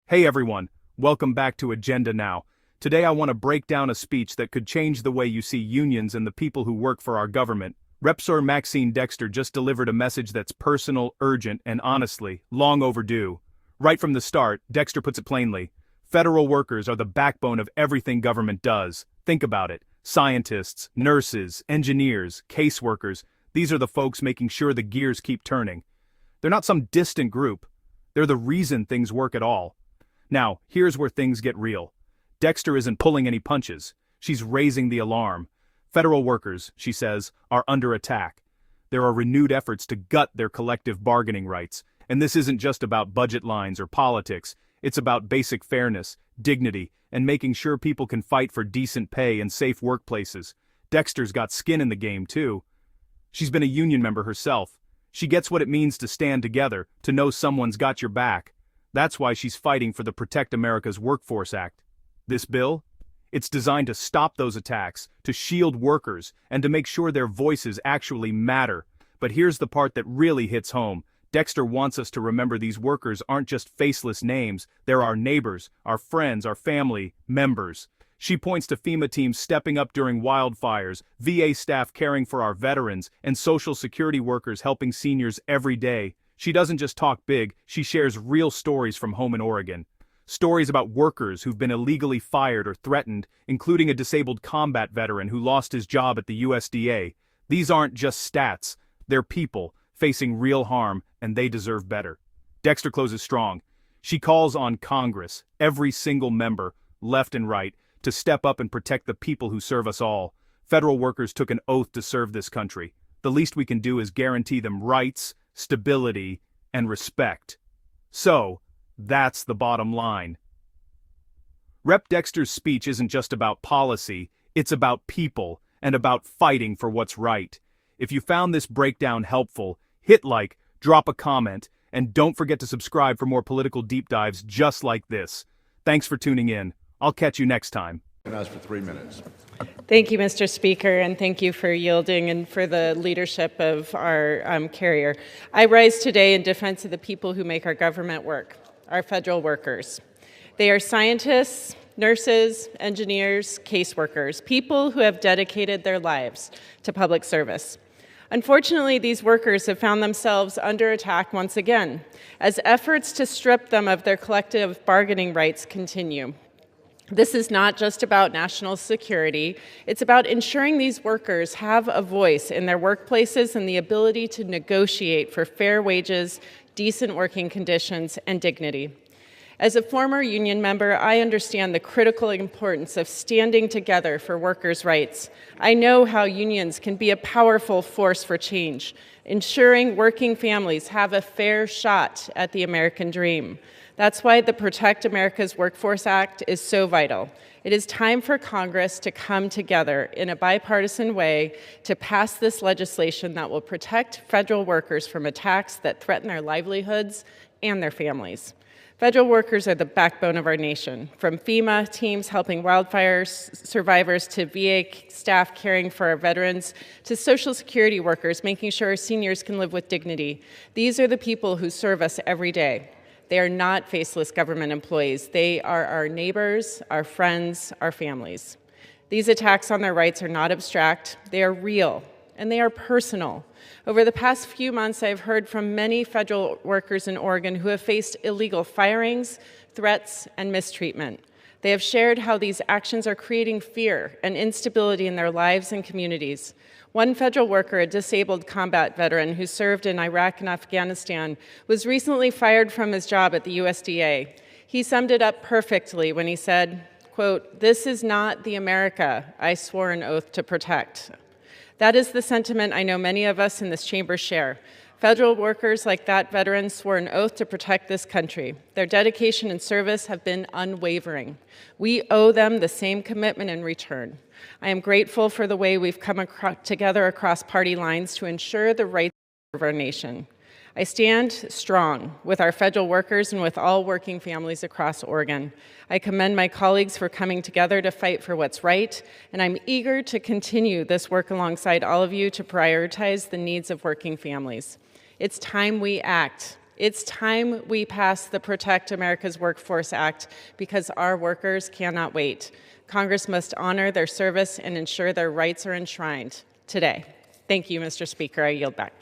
Hey everyone, welcome back to Agenda Now. Today I want to break down a speech that could change the way you see unions and the people who work for our government. Repsor Maxine Dexter just delivered a message that's personal, urgent, and honestly, long overdue. Right from the start, Dexter puts it plainly. Federal workers are the backbone of everything government does. Think about it. Scientists, nurses, engineers, caseworkers, these are the folks making sure the gears keep turning. They're not some distant group. They're the reason things work at all. Now, here's where things get real. Dexter isn't pulling any punches. She's raising the alarm. Federal workers, she says, are under attack. There are renewed efforts to gut their collective bargaining rights. And this isn't just about budget lines or politics. It's about basic fairness, dignity, and making sure people can fight for decent pay and safe workplaces. Dexter's got skin in the game, too. She's been a union member herself. She gets what it means to stand together, to know someone's got your back. That's why she's fighting for the Protect America's Workforce Act. This bill? It's designed to stop those attacks, to shield workers, and to make sure their voices actually matter. But here's the part that really hits home. Dexter wants us to remember these workers aren't just faceless names, they're our neighbors, our friends, our family members. She points to FEMA teams stepping up during wildfires, VA staff caring for our veterans, and Social Security workers helping seniors every day. She doesn't just talk big, she shares real stories from home in Oregon. Stories about workers who've been illegally fired or threatened, including a disabled combat veteran who lost his job at the USDA. These aren't just stats, they're people facing real harm, and they deserve better. Dexter closes strong. She calls on Congress, every single member, left and right, to step up and protect the people who serve us all. Federal workers took an oath to serve this country. The least we can do is guarantee them rights, stability, and respect. So, that's the bottom line. Rep. Dexter's speech isn't just about policy, it's about people, and about fighting for what's right. If you found this breakdown helpful, hit like, drop a comment, and don't forget to subscribe for more political deep dives just like this. Thanks for tuning in. I'll catch you next time. For 3 minutes. Thank you, Mr. Speaker, and thank you for yielding and for the leadership of our carrier. I rise today in defense of the people who make our government work, our federal workers. They are scientists, nurses, engineers, caseworkers, people who have dedicated their lives to public service. Unfortunately, these workers have found themselves under attack once again, as efforts to strip them of their collective bargaining rights continue. This is not just about national security, it's about ensuring these workers have a voice in their workplaces and the ability to negotiate for fair wages, decent working conditions, and dignity. As a former union member, I understand the critical importance of standing together for workers' rights. I know how unions can be a powerful force for change, ensuring working families have a fair shot at the American dream. That's why the Protect America's Workforce Act is so vital. It is time for Congress to come together in a bipartisan way to pass this legislation that will protect federal workers from attacks that threaten their livelihoods and their families. Federal workers are the backbone of our nation, from FEMA teams helping wildfire survivors to VA staff caring for our veterans to Social Security workers making sure our seniors can live with dignity. These are the people who serve us every day. They are not faceless government employees. They are our neighbors, our friends, our families. These attacks on their rights are not abstract. They are real, and they are personal. Over the past few months, I've heard from many federal workers in Oregon who have faced illegal firings, threats, and mistreatment. They have shared how these actions are creating fear and instability in their lives and communities. One federal worker, a disabled combat veteran who served in Iraq and Afghanistan, was recently fired from his job at the USDA. He summed it up perfectly when he said, quote, "This is not the America I swore an oath to protect." That is the sentiment I know many of us in this chamber share. Federal workers like that veteran swore an oath to protect this country. Their dedication and service have been unwavering. We owe them the same commitment in return. I am grateful for the way we've come together across party lines to ensure the rights of our nation. I stand strong with our federal workers and with all working families across Oregon. I commend my colleagues for coming together to fight for what's right, and I'm eager to continue this work alongside all of you to prioritize the needs of working families. It's time we act. It's time we pass the Protect America's Workforce Act because our workers cannot wait. Congress must honor their service and ensure their rights are enshrined today. Thank you, Mr. Speaker. I yield back.